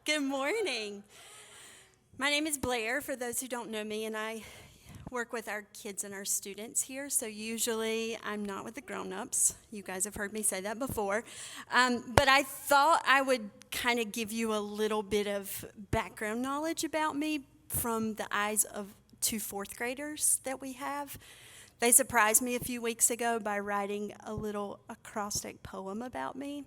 Good morning. My name is Blair, for those who don't know me, and I work with our kids and our students here. So usually I'm not with the grown-ups. You guys have heard me say that before. But I thought I would kind of give you a little bit of background knowledge about me from the eyes of two fourth graders that we have. They surprised me a few weeks ago by writing a little acrostic poem about me.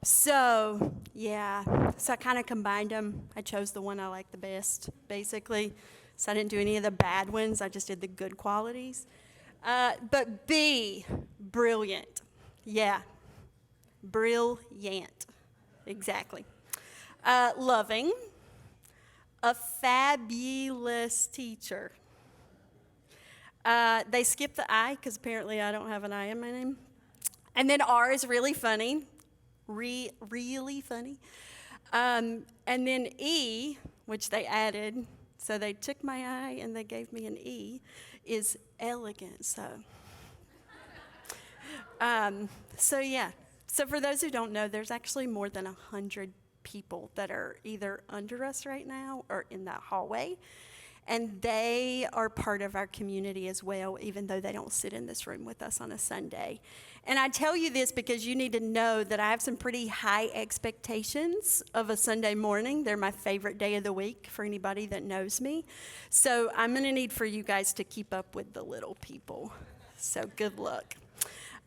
So I kind of combined them. I chose the one I like the best, basically. So I didn't do any of the bad ones. I just did the good qualities. But B, brilliant. Yeah, brilliant. Exactly. Loving. A fabulous teacher. They skipped the I because apparently I don't have an I in my name. And then R is really funny. Really funny. And then E, which they added, so they took my I and they gave me an E, is elegant. So for those who don't know, there's actually more than 100 people that are either under us right now or in that hallway. And they are part of our community as well, even though they don't sit in this room with us on a Sunday. And I tell you this because you need to know that I have some pretty high expectations of a Sunday morning. They're my favorite day of the week for anybody that knows me. So I'm going to need for you guys to keep up with the little people. So good luck.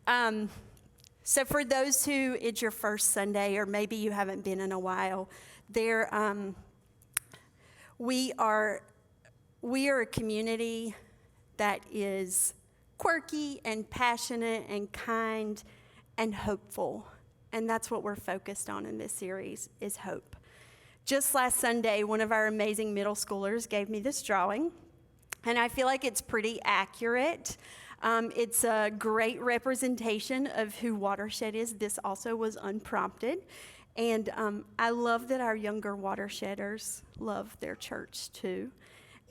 So for those who it's your first Sunday, or maybe you haven't been in a while, we are a community that is quirky and passionate and kind and hopeful. And that's what we're focused on in this series, is hope. Just last Sunday, one of our amazing middle schoolers gave me this drawing, and I feel like it's pretty accurate. It's a great representation of who Watershed is. This also was unprompted. And I love that our younger Watersheders love their church too.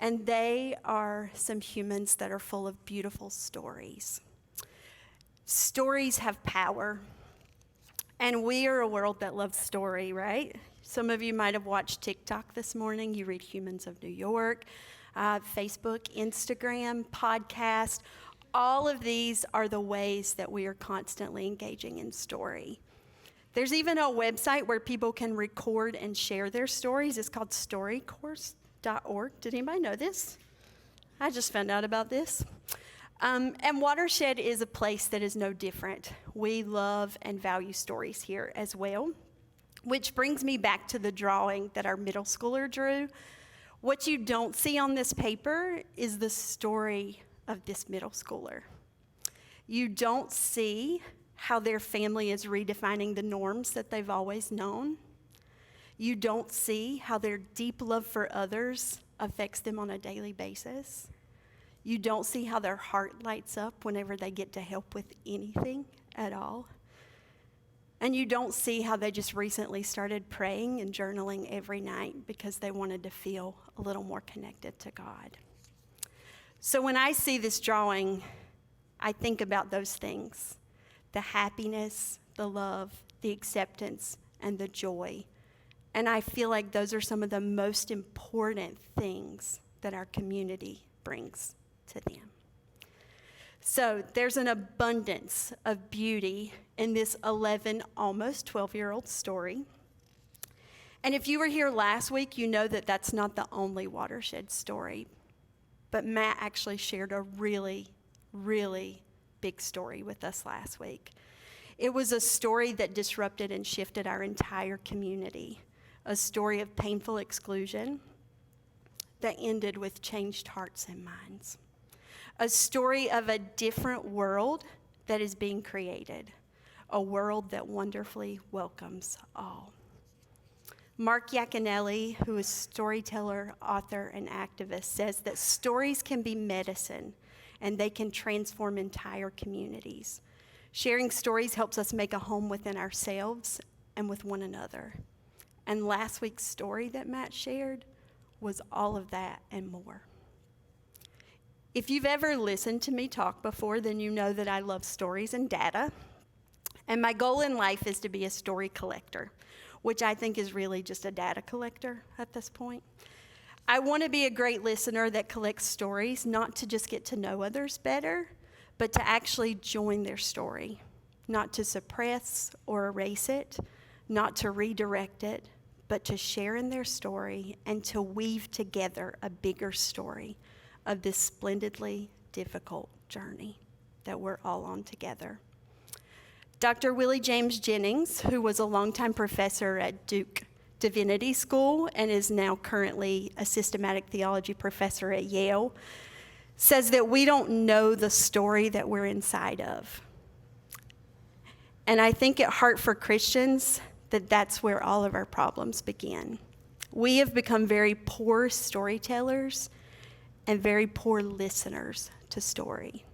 And they are some humans that are full of beautiful stories. Stories have power. And we are a world that loves story, right? Some of you might have watched TikTok this morning. You read Humans of New York, Facebook, Instagram, podcast. All of these are the ways that we are constantly engaging in story. There's even a website where people can record and share their stories. It's called StoryCourse.org. Did anybody know this? I just found out about this. And Watershed is a place that is no different. We love and value stories here as well, which brings me back to the drawing that our middle schooler drew. What you don't see on this paper is the story of this middle schooler. You don't see how their family is redefining the norms that they've always known. You don't see how their deep love for others affects them on a daily basis. You don't see how their heart lights up whenever they get to help with anything at all. And you don't see how they just recently started praying and journaling every night because they wanted to feel a little more connected to God. So when I see this drawing, I think about those things: the happiness, the love, the acceptance, and the joy. And I feel like those are some of the most important things that our community brings to them. So there's an abundance of beauty in this 11, almost 12-year-old story. And if you were here last week, you know that that's not the only Watershed story. But Matt actually shared a really, really big story with us last week. It was a story that disrupted and shifted our entire community. A story of painful exclusion that ended with changed hearts and minds. A story of a different world that is being created. A world that wonderfully welcomes all. Mark Yaconelli, who is storyteller, author, and activist, says that stories can be medicine and they can transform entire communities. Sharing stories helps us make a home within ourselves and with one another. And last week's story that Matt shared was all of that and more. If you've ever listened to me talk before, then you know that I love stories and data. And my goal in life is to be a story collector. which I think is really just a data collector at this point. I want to be a great listener that collects stories, not to just get to know others better, but to actually join their story, not to suppress or erase it, not to redirect it, but to share in their story and to weave together a bigger story of this splendidly difficult journey that we're all on together. Dr. Willie James Jennings, who was a longtime professor at Duke Divinity School and is now currently a systematic theology professor at Yale, says that we don't know the story that we're inside of. And I think at Heart for Christians, that's where all of our problems begin. We have become very poor storytellers and very poor listeners to story.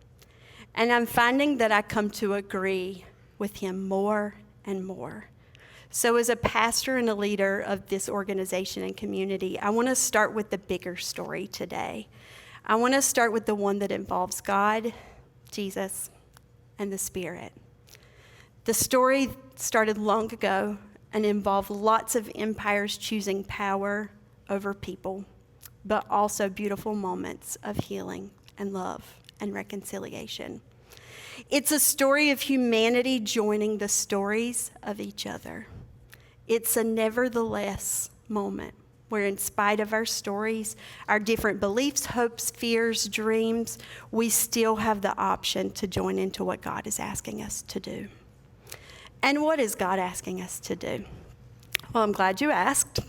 And I'm finding that I come to agree with him more and more. So as a pastor and a leader of this organization and community, I want to start with the bigger story today. I want to start with the one that involves God, Jesus, and the Spirit. The story started long ago and involved lots of empires choosing power over people, but also beautiful moments of healing and love and reconciliation. It's a story of humanity joining the stories of each other. It's a nevertheless moment where, in spite of our stories, our different beliefs, hopes, fears, dreams, we still have the option to join into what God is asking us to do. And what is God asking us to do? Well, I'm glad you asked.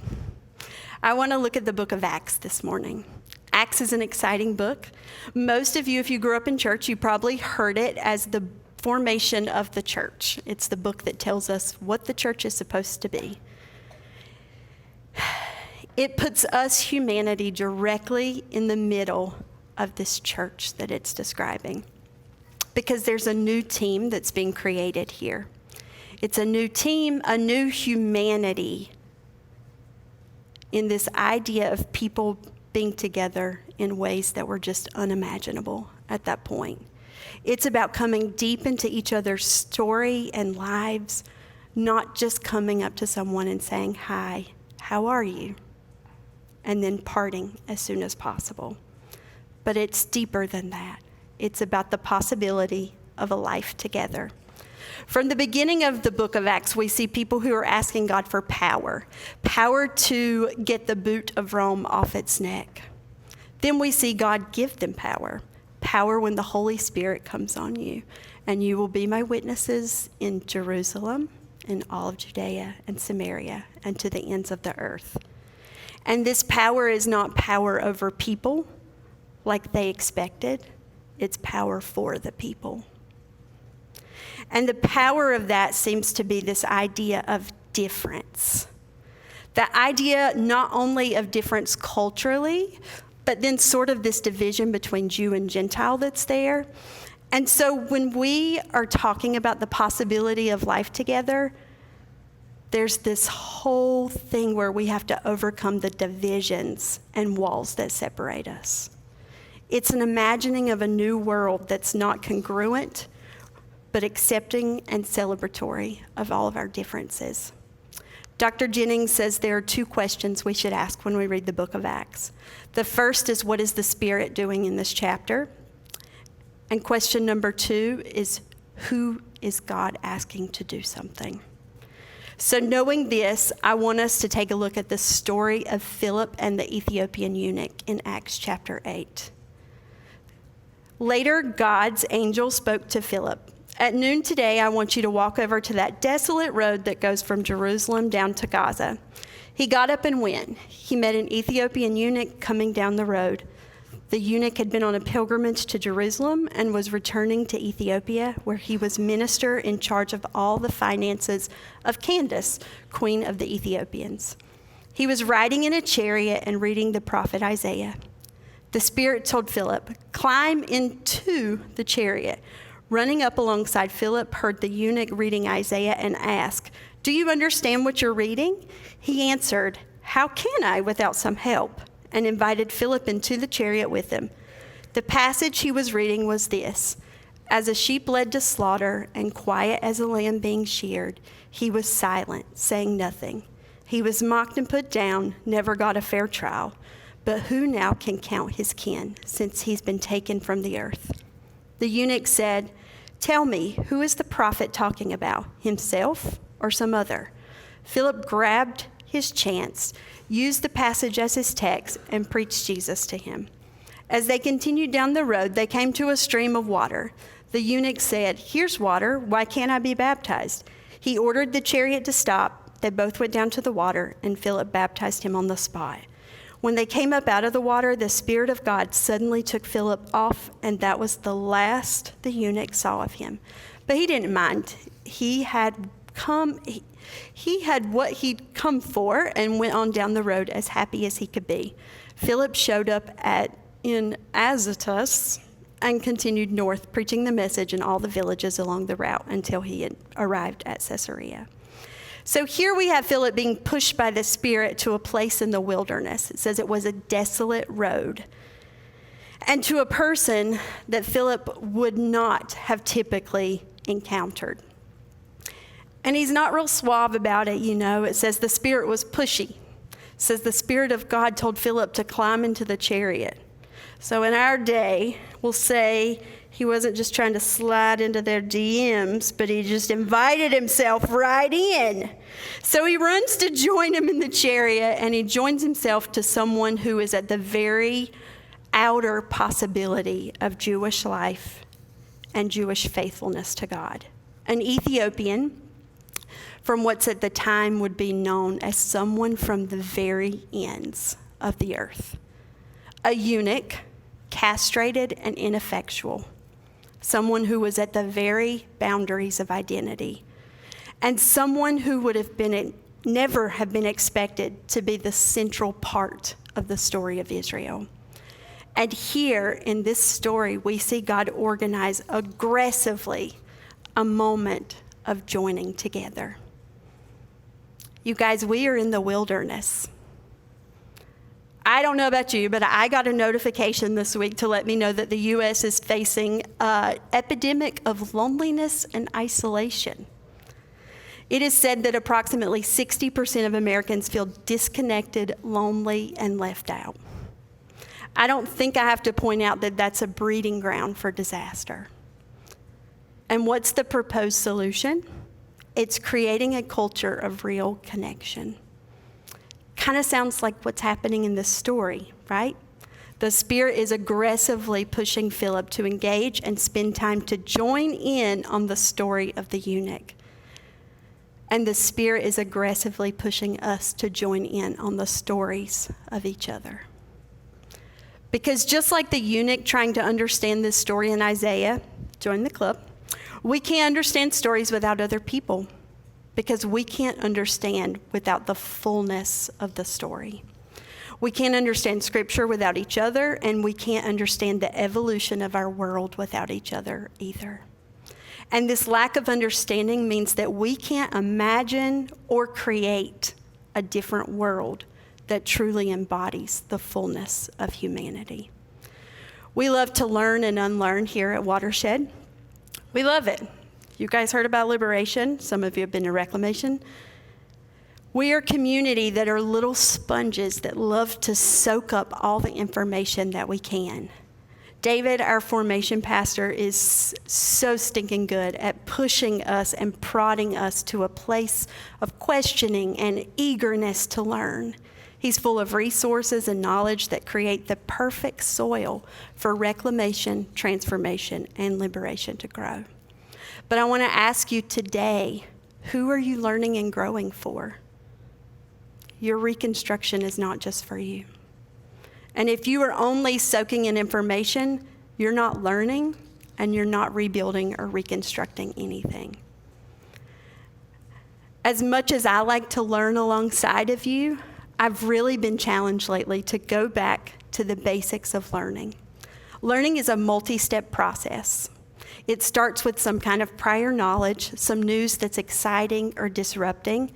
I want to look at the book of Acts this morning. Acts is an exciting book. Most of you, if you grew up in church, you probably heard it as the formation of the church. It's the book that tells us what the church is supposed to be. It puts us, humanity, directly in the middle of this church that it's describing, because there's a new team that's being created here. It's a new team, a new humanity in this idea of people being together in ways that were just unimaginable at that point. It's about coming deep into each other's story and lives, not just coming up to someone and saying, "Hi, how are you?" and then parting as soon as possible. But it's deeper than that. It's about the possibility of a life together. From the beginning of the book of Acts, we see people who are asking God for power to get the boot of Rome off its neck. Then we see God give them power when the Holy Spirit comes on you, and you will be my witnesses in Jerusalem, in all of Judea and Samaria, and to the ends of the earth. And this power is not power over people like they expected. It's power for the people. And the power of that seems to be this idea of difference. The idea not only of difference culturally, but then sort of this division between Jew and Gentile that's there. And so when we are talking about the possibility of life together, there's this whole thing where we have to overcome the divisions and walls that separate us. It's an imagining of a new world that's not congruent, but accepting and celebratory of all of our differences. Dr. Jennings says there are two questions we should ask when we read the book of Acts. The first is, what is the Spirit doing in this chapter? And question number two is, who is God asking to do something? So knowing this, I want us to take a look at the story of Philip and the Ethiopian eunuch in Acts chapter 8. Later, God's angel spoke to Philip. At noon today, I want you to walk over to that desolate road that goes from Jerusalem down to Gaza. He got up and went. He met an Ethiopian eunuch coming down the road. The eunuch had been on a pilgrimage to Jerusalem and was returning to Ethiopia, where he was minister in charge of all the finances of Candace, queen of the Ethiopians. He was riding in a chariot and reading the prophet Isaiah. The Spirit told Philip, "Climb into the chariot." Running up alongside Philip, heard the eunuch reading Isaiah and asked, "Do you understand what you're reading?" He answered, "How can I without some help?" and invited Philip into the chariot with him. The passage he was reading was this: As a sheep led to slaughter and quiet as a lamb being sheared, he was silent, saying nothing. He was mocked and put down, never got a fair trial. But who now can count his kin, since he's been taken from the earth? The eunuch said, "Tell me, who is the prophet talking about, himself or some other?" Philip grabbed his chance, used the passage as his text, and preached Jesus to him. As they continued down the road, they came to a stream of water. The eunuch said, "Here's water. Why can't I be baptized?" He ordered the chariot to stop. They both went down to the water, and Philip baptized him on the spot. When they came up out of the water, the Spirit of God suddenly took Philip off, and that was the last the eunuch saw of him. But he didn't mind. He had what he'd come for and went on down the road as happy as he could be. Philip showed up in Azotus and continued north, preaching the message in all the villages along the route until he had arrived at Caesarea. So here we have Philip being pushed by the Spirit to a place in the wilderness. It says it was a desolate road. And to a person that Philip would not have typically encountered. And he's not real suave about it, you know. It says the Spirit was pushy. It says the Spirit of God told Philip to climb into the chariot. So in our day, we'll say he wasn't just trying to slide into their DMs, but he just invited himself right in. So he runs to join him in the chariot, and he joins himself to someone who is at the very outer possibility of Jewish life and Jewish faithfulness to God. An Ethiopian from what's at the time would be known as someone from the very ends of the earth. A eunuch, castrated and ineffectual. Someone who was at the very boundaries of identity. And someone who would have never have been expected to be the central part of the story of Israel. And here in this story, we see God organize aggressively a moment of joining together. You guys, we are in the wilderness. I don't know about you, but I got a notification this week to let me know that the U.S. is facing an epidemic of loneliness and isolation. It is said that approximately 60% of Americans feel disconnected, lonely, and left out. I don't think I have to point out that that's a breeding ground for disaster. And what's the proposed solution? It's creating a culture of real connection. Kind of sounds like what's happening in this story, right? The Spirit is aggressively pushing Philip to engage and spend time to join in on the story of the eunuch. And the Spirit is aggressively pushing us to join in on the stories of each other. Because just like the eunuch trying to understand this story in Isaiah, join the club, we can't understand stories without other people. Because we can't understand without the fullness of the story. We can't understand Scripture without each other, and we can't understand the evolution of our world without each other either. And this lack of understanding means that we can't imagine or create a different world that truly embodies the fullness of humanity. We love to learn and unlearn here at Watershed. We love it. You guys heard about liberation. Some of you have been to Reclamation. We are a community that are little sponges that love to soak up all the information that we can. David, our formation pastor, is so stinking good at pushing us and prodding us to a place of questioning and eagerness to learn. He's full of resources and knowledge that create the perfect soil for reclamation, transformation, and liberation to grow. But I want to ask you today, who are you learning and growing for? Your reconstruction is not just for you. And if you are only soaking in information, you're not learning and you're not rebuilding or reconstructing anything. As much as I like to learn alongside of you, I've really been challenged lately to go back to the basics of learning. Learning is a multi-step process. It starts with some kind of prior knowledge, some news that's exciting or disrupting,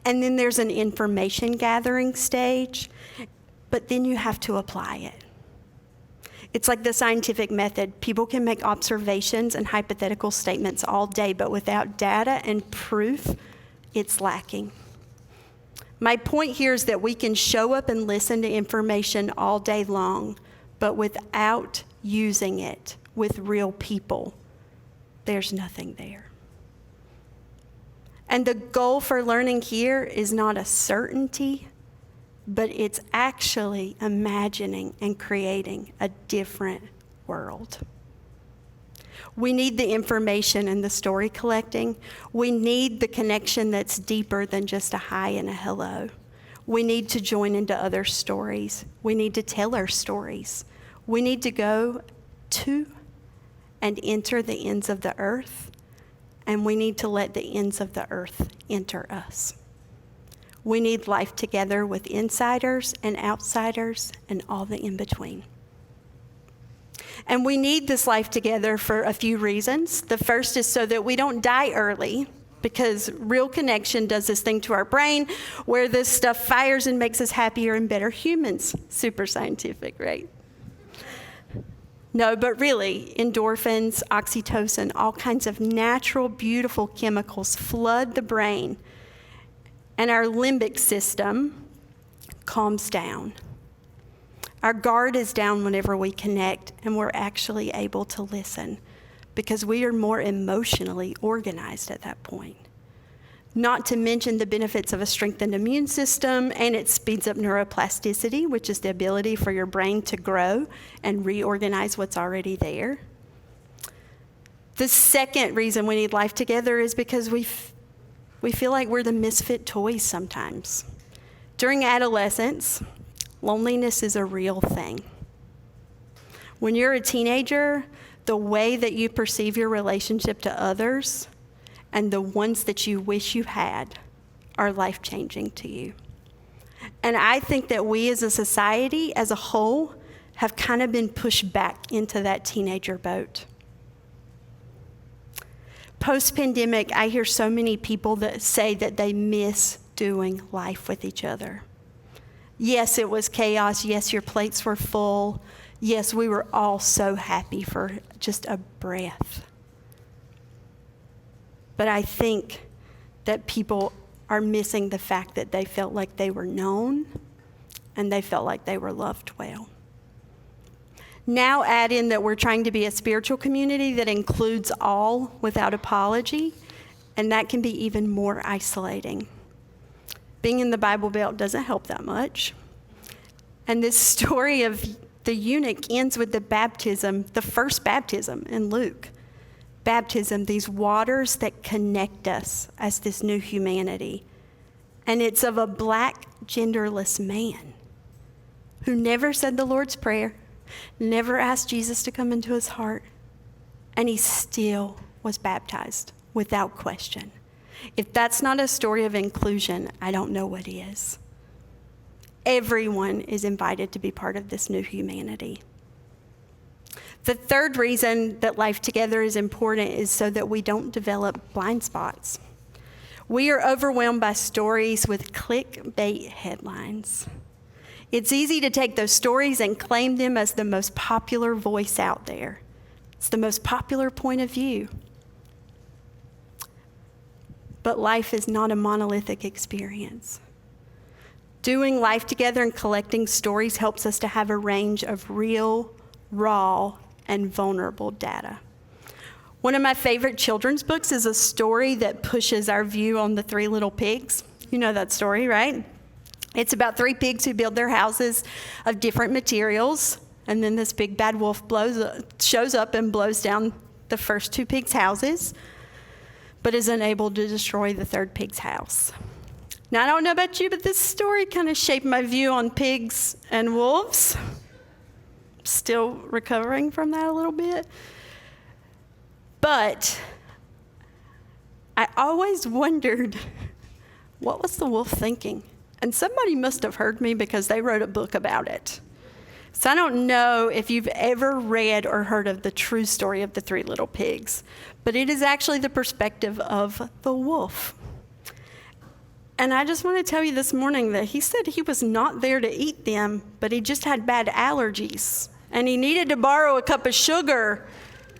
and then there's an information gathering stage, but then you have to apply it. It's like the scientific method. People can make observations and hypothetical statements all day, but without data and proof, it's lacking. My point here is that we can show up and listen to information all day long, but without using it with real people, there's nothing there. And the goal for learning here is not a certainty, but it's actually imagining and creating a different world. We need the information and the story collecting. We need the connection that's deeper than just a hi and a hello. We need to join into other stories. We need to tell our stories. We need to go to and enter the ends of the earth, and we need to let the ends of the earth enter us. We need life together with insiders and outsiders and all the in-between. And we need this life together for a few reasons. The first is so that we don't die early, because real connection does this thing to our brain where this stuff fires and makes us happier and better humans. Super scientific, right? No, but really, endorphins, oxytocin, all kinds of natural, beautiful chemicals flood the brain, and our limbic system calms down. Our guard is down whenever we connect, and we're actually able to listen because we are more emotionally organized at that point. Not to mention the benefits of a strengthened immune system, and it speeds up neuroplasticity, which is the ability for your brain to grow and reorganize what's already there. The second reason we need life together is because we feel like we're the misfit toys sometimes. During adolescence, loneliness is a real thing. When you're a teenager, the way that you perceive your relationship to others and the ones that you wish you had are life-changing to you. And I think that we as a society, as a whole, have kind of been pushed back into that teenager boat. Post-pandemic, I hear so many people that say that they miss doing life with each other. Yes, it was chaos. Yes, your plates were full. Yes, we were all so happy for just a breath. But I think that people are missing the fact that they felt like they were known and they felt like they were loved well. Now add in that we're trying to be a spiritual community that includes all without apology, and that can be even more isolating. Being in the Bible Belt doesn't help that much. And this story of the eunuch ends with the baptism, the first baptism in Luke. Baptism, these waters that connect us as this new humanity. And it's of a black, genderless man who never said the Lord's Prayer, never asked Jesus to come into his heart, and he still was baptized without question. If that's not a story of inclusion, I don't know what is. Everyone is invited to be part of this new humanity. The third reason that life together is important is so that we don't develop blind spots. We are overwhelmed by stories with clickbait headlines. It's easy to take those stories and claim them as the most popular voice out there. It's the most popular point of view. But life is not a monolithic experience. Doing life together and collecting stories helps us to have a range of real, raw, and vulnerable data. One of my favorite children's books is a story that pushes our view on the Three Little Pigs. You know that story, right? It's about three pigs who build their houses of different materials, and then this big bad wolf shows up and blows down the first two pigs' houses, but is unable to destroy the third pig's house. Now, I don't know about you, but this story kind of shaped my view on pigs and wolves. Still recovering from that a little bit. But I always wondered, what was the wolf thinking? And somebody must have heard me because they wrote a book about it. So I don't know if you've ever read or heard of the true story of the Three Little Pigs, but it is actually the perspective of the wolf. And I just want to tell you this morning that he said he was not there to eat them, but he just had bad allergies. and he needed to borrow a cup of sugar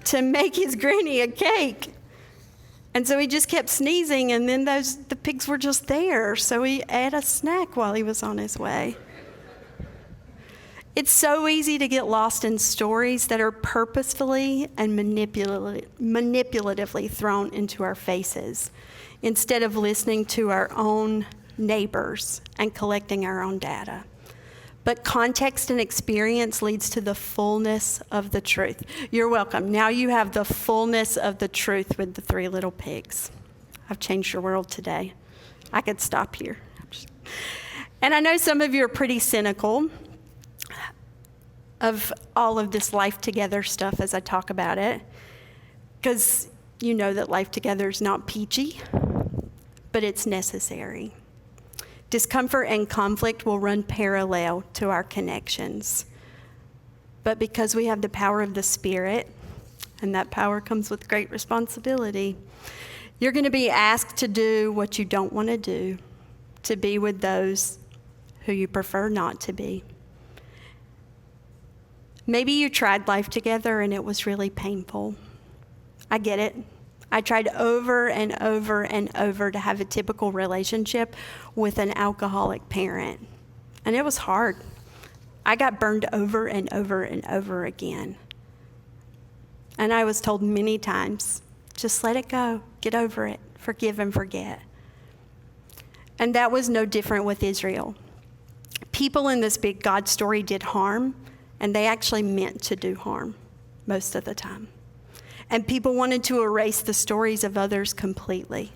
to make his granny a cake. And so he just kept sneezing, and then the pigs were just there, so he ate a snack while he was on his way. It's so easy to get lost in stories that are purposefully and manipulatively thrown into our faces instead of listening to our own neighbors and collecting our own data. But context and experience leads to the fullness of the truth. You're welcome. Now you have the fullness of the truth with the 3 little pigs. I've changed your world today. I could stop here. And I know some of you are pretty cynical of all of this life together stuff as I talk about it, because you know that life together is not peachy, but it's necessary. Discomfort and conflict will run parallel to our connections. But because we have the power of the Spirit, and that power comes with great responsibility, you're going to be asked to do what you don't want to do, to be with those who you prefer not to be. Maybe you tried life together and it was really painful. I get it. I tried over and over and over to have a typical relationship with an alcoholic parent, and it was hard. I got burned over and over and over again. And I was told many times, just let it go, get over it, forgive and forget. And that was no different with Israel. People in this big God story did harm, and they actually meant to do harm most of the time. And people wanted to erase the stories of others completely.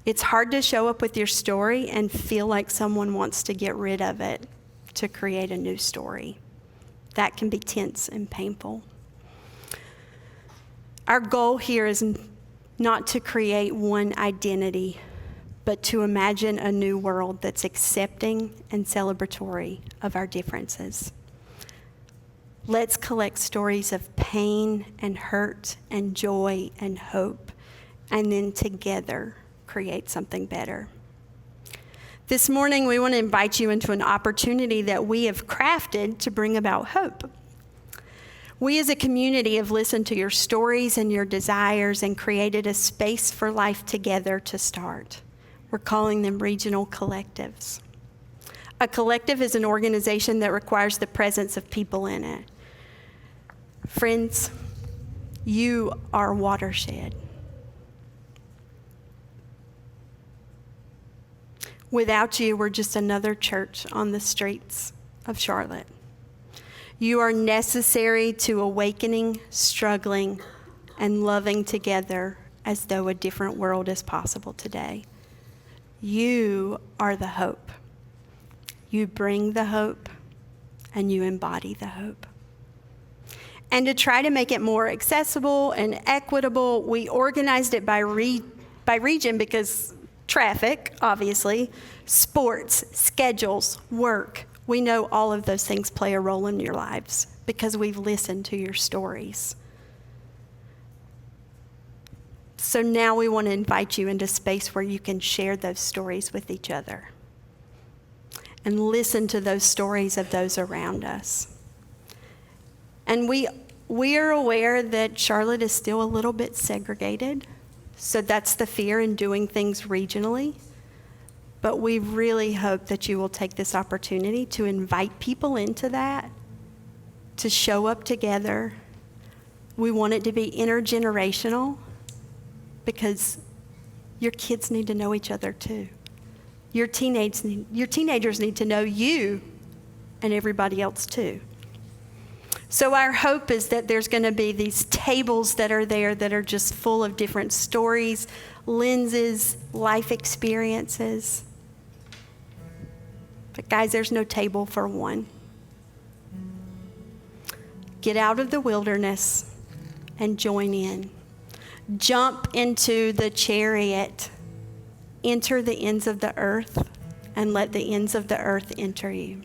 It's hard to show up with your story and feel like someone wants to get rid of it to create a new story. That can be tense and painful. Our goal here is not to create one identity, but to imagine a new world that's accepting and celebratory of our differences. Let's collect stories of pain and hurt and joy and hope, and then together create something better. This morning, we want to invite you into an opportunity that we have crafted to bring about hope. We as a community have listened to your stories and your desires and created a space for life together to start. We're calling them regional collectives. A collective is an organization that requires the presence of people in it. Friends, you are Watershed. Without you, we're just another church on the streets of Charlotte. You are necessary to awakening, struggling, and loving together as though a different world is possible today. You are the hope. You bring the hope, and you embody the hope. And to try to make it more accessible and equitable, we organized it by region because traffic, obviously, sports, schedules, work. We know all of those things play a role in your lives because we've listened to your stories. So now we want to invite you into space where you can share those stories with each other and listen to those stories of those around us. And we are aware that Charlotte is still a little bit segregated, so that's the fear in doing things regionally. But we really hope that you will take this opportunity to invite people into that, to show up together. We want it to be intergenerational because your kids need to know each other too. Your teenagers need to know you and everybody else too. So our hope is that there's going to be these tables that are there that are just full of different stories, lenses, life experiences. But guys, there's no table for one. Get out of the wilderness and join in. Jump into the chariot. Enter the ends of the earth and let the ends of the earth enter you.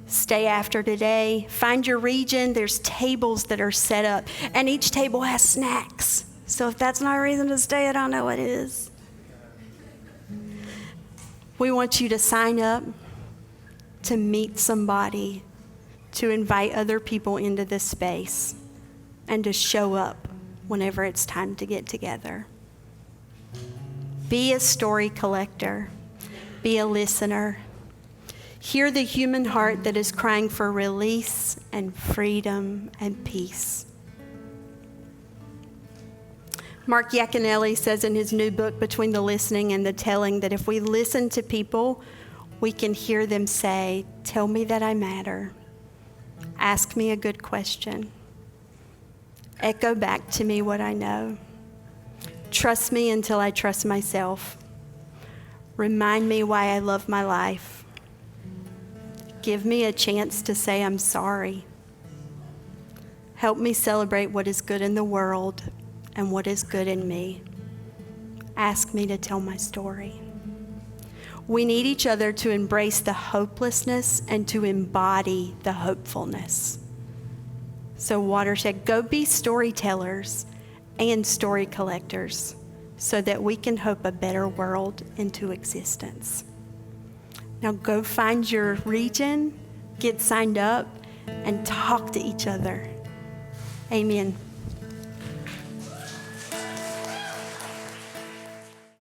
Stay after today. Find your region. There's tables that are set up, and each table has snacks. So if that's not a reason to stay, I don't know what is. We want you to sign up to meet somebody, to invite other people into this space and to show up whenever it's time to get together. Be a story collector. Be a listener. Hear the human heart that is crying for release and freedom and peace. Mark Yaconelli says in his new book, Between the Listening and the Telling, that if we listen to people, we can hear them say, "Tell me that I matter. Ask me a good question. Echo back to me what I know. Trust me until I trust myself. Remind me why I love my life. Give me a chance to say I'm sorry. Help me celebrate what is good in the world and what is good in me. Ask me to tell my story." We need each other to embrace the hopelessness and to embody the hopefulness. So Watershed, go be storytellers and story collectors so that we can hope a better world into existence. Now go find your region, get signed up, and talk to each other. Amen.